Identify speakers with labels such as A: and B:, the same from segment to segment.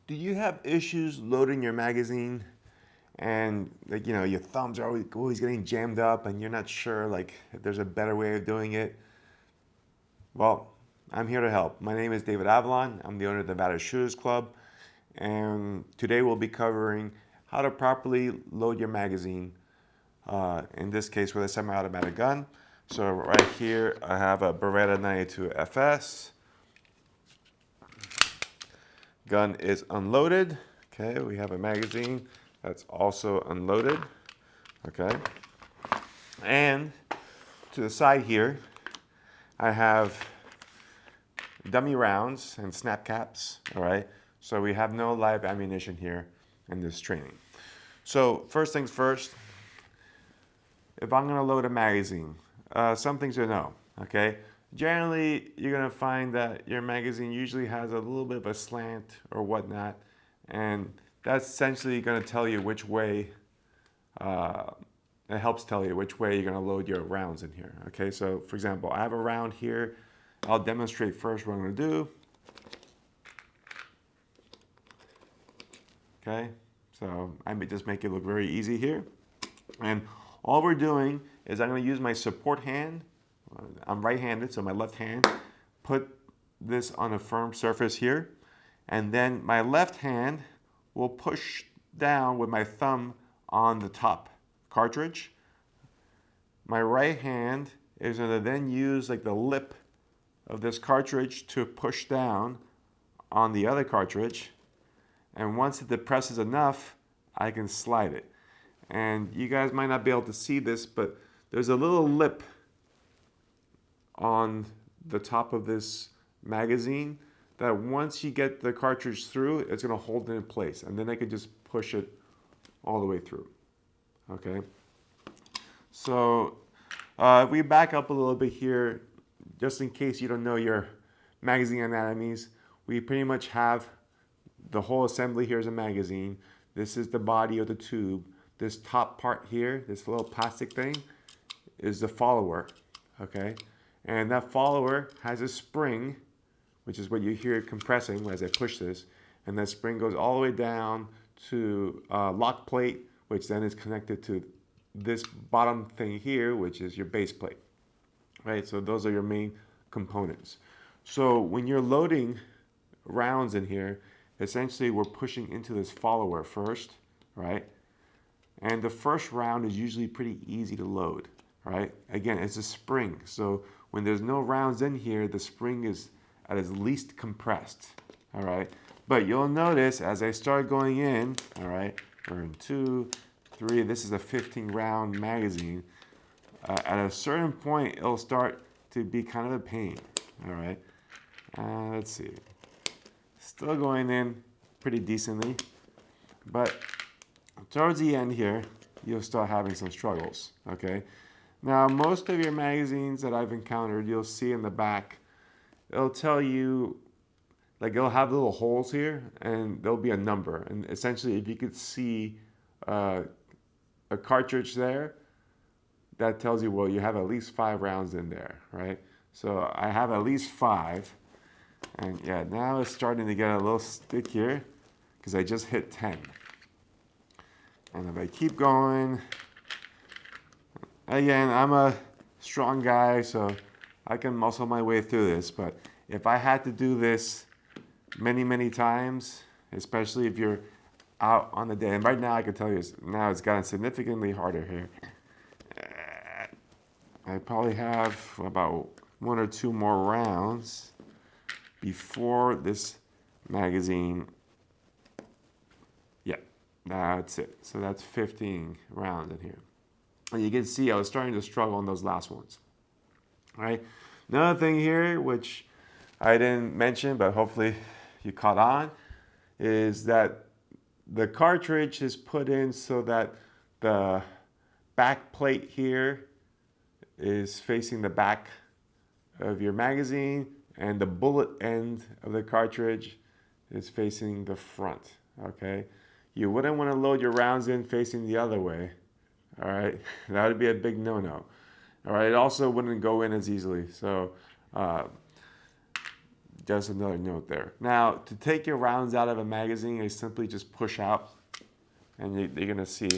A: Do you have issues loading your magazine and your thumbs are always getting jammed up and you're not sure if there's a better way of doing it? Well, I'm here to help. My name is David Avalon. I'm the owner of the Nevada Shooters Club, and today we'll be covering how to properly load your magazine, in this case with a semi-automatic gun. So right here I have a Beretta 92 FS. Gun is unloaded. Okay, we have a magazine that's also unloaded. Okay, and to the side here I have dummy rounds and snap caps. All right, so we have no live ammunition here in this training. So first things first, if I'm going to load a magazine, some things to know. Okay, generally you're going to find that your magazine usually has a little bit of a slant or whatnot, and that's essentially going to tell you which way, it helps tell you which way you're going to load your rounds in here. Okay, so for example, I have a round here. I'll demonstrate first what I'm going to do. Okay, so I may just make it look very easy here. And all we're doing is I'm going to use my support hand. I'm right-handed, so my left hand, put this on a firm surface here, and then my left hand will push down with my thumb on the top cartridge. My right hand is going to then use the lip of this cartridge to push down on the other cartridge, and once it depresses enough, I can slide it. And you guys might not be able to see this, but there's a little lip on the top of this magazine that once you get the cartridge through, it's going to hold it in place, and then I can just push it all the way through. Okay, so if we back up a little bit here, just in case you don't know your magazine anatomies, we pretty much have the whole assembly. Here's a magazine. This is the body of the tube. This top part here, this little plastic thing, is the follower. Okay, and that follower has a spring, which is what you hear compressing as I push this, and that spring goes all the way down to a lock plate, which then is connected to this bottom thing here, which is your base plate. Right, so those are your main components. So when you're loading rounds in here, essentially we're pushing into this follower first, right? And the first round is usually pretty easy to load, right? Again, it's a spring, so when there's no rounds in here, the spring is at its least compressed, all right? But you'll notice as I start going in, all right, we're in 2, 3, this is a 15 round magazine. At a certain point, it'll start to be kind of a pain, all right? Let's see. Still going in pretty decently, but towards the end here, you'll start having some struggles, okay? Now, most of your magazines that I've encountered, you'll see in the back, it'll tell you, it'll have little holes here, and there'll be a number. And essentially, if you could see a cartridge there, that tells you, well, you have at least 5 rounds in there, right? So I have at least 5. And yeah, now it's starting to get a little stick here because I just hit 10. And if I keep going, again, I'm a strong guy, so I can muscle my way through this. But if I had to do this many, many times, especially if you're out on the day, and right now I can tell you, now it's gotten significantly harder here. I probably have about 1 or 2 more rounds before this magazine. Yeah, that's it. So that's 15 rounds in here. And you can see I was starting to struggle on those last ones. All right. Another thing here, which I didn't mention, but hopefully you caught on, is that the cartridge is put in so that the back plate here is facing the back of your magazine, and the bullet end of the cartridge is facing the front, okay? You wouldn't want to load your rounds in facing the other way, all right? That would be a big no-no, all right? It also wouldn't go in as easily. So Just another note there. Now, to take your rounds out of a magazine, I simply just push out, and you're gonna see,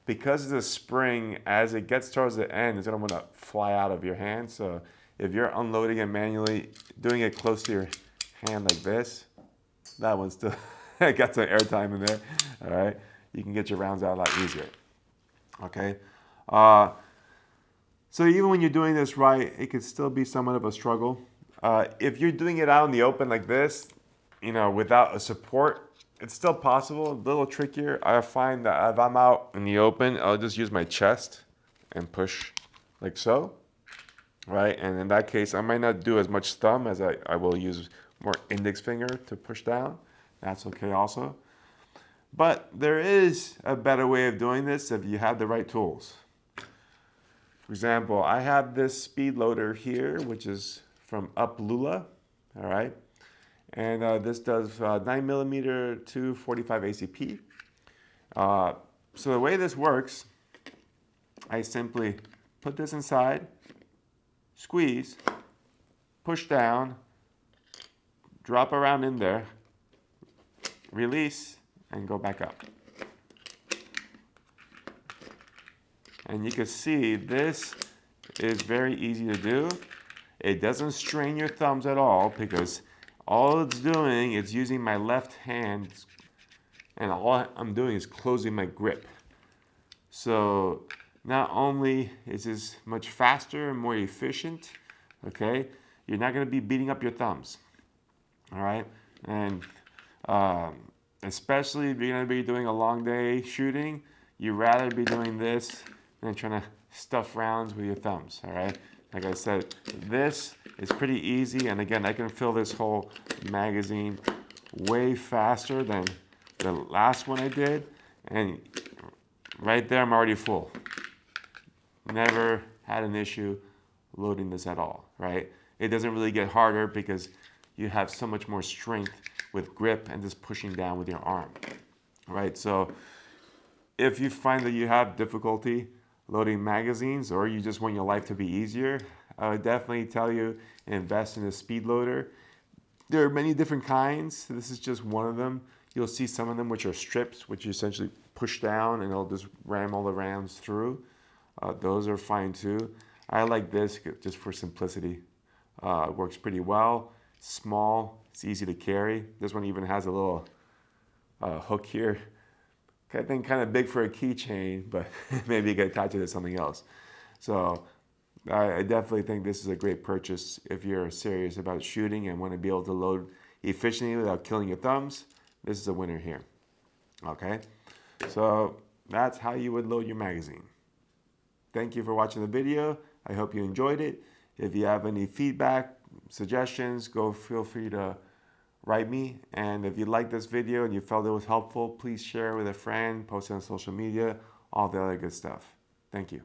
A: because of the spring, as it gets towards the end, it's gonna wanna fly out of your hand. So if you're unloading it manually, doing it close to your hand like this, that one still got some airtime in there, all right? You can get your rounds out a lot easier, okay? So even when you're doing this right, it could still be somewhat of a struggle. If you're doing it out in the open like this, you know, without a support, it's still possible, a little trickier. I find that if I'm out in the open, I'll just use my chest and push like so, right? And in that case, I might not do as much thumb as I will use more index finger to push down. That's okay also. But there is a better way of doing this if you have the right tools. For example, I have this speed loader here, which is from Lula, all right? And this does 9mm to 45 ACP. So the way this works, I simply put this inside, squeeze, push down, drop around in there, release, and go back up. And you can see this is very easy to do. It doesn't strain your thumbs at all because all it's doing is using my left hand, and all I'm doing is closing my grip. So not only is this much faster and more efficient, okay, you're not going to be beating up your thumbs, all right? And especially if you're going to be doing a long day shooting, you'd rather be doing this than trying to stuff rounds with your thumbs, all right? Like I said, this is pretty easy, and again, I can fill this whole magazine way faster than the last one I did, and right there I'm already full. Never had an issue loading this at all, right? It doesn't really get harder because you have so much more strength with grip and just pushing down with your arm, right? So if you find that you have difficulty loading magazines, or you just want your life to be easier, I would definitely tell you invest in a speed loader. There are many different kinds. This is just one of them. You'll see some of them which are strips, which you essentially push down and it'll just ram all the rounds through. Those are fine too. I like this just for simplicity. It works pretty well. Small, it's easy to carry. This one even has a little hook here. I think kind of big for a keychain, but maybe you can attach it to something else. So I definitely think this is a great purchase if you're serious about shooting and want to be able to load efficiently without killing your thumbs. This is a winner here. Okay, so that's how you would load your magazine. Thank you for watching the video. I hope you enjoyed it. If you have any feedback, suggestions, feel free to write me. And if you liked this video and you felt it was helpful, please share it with a friend, post it on social media, all the other good stuff. Thank you.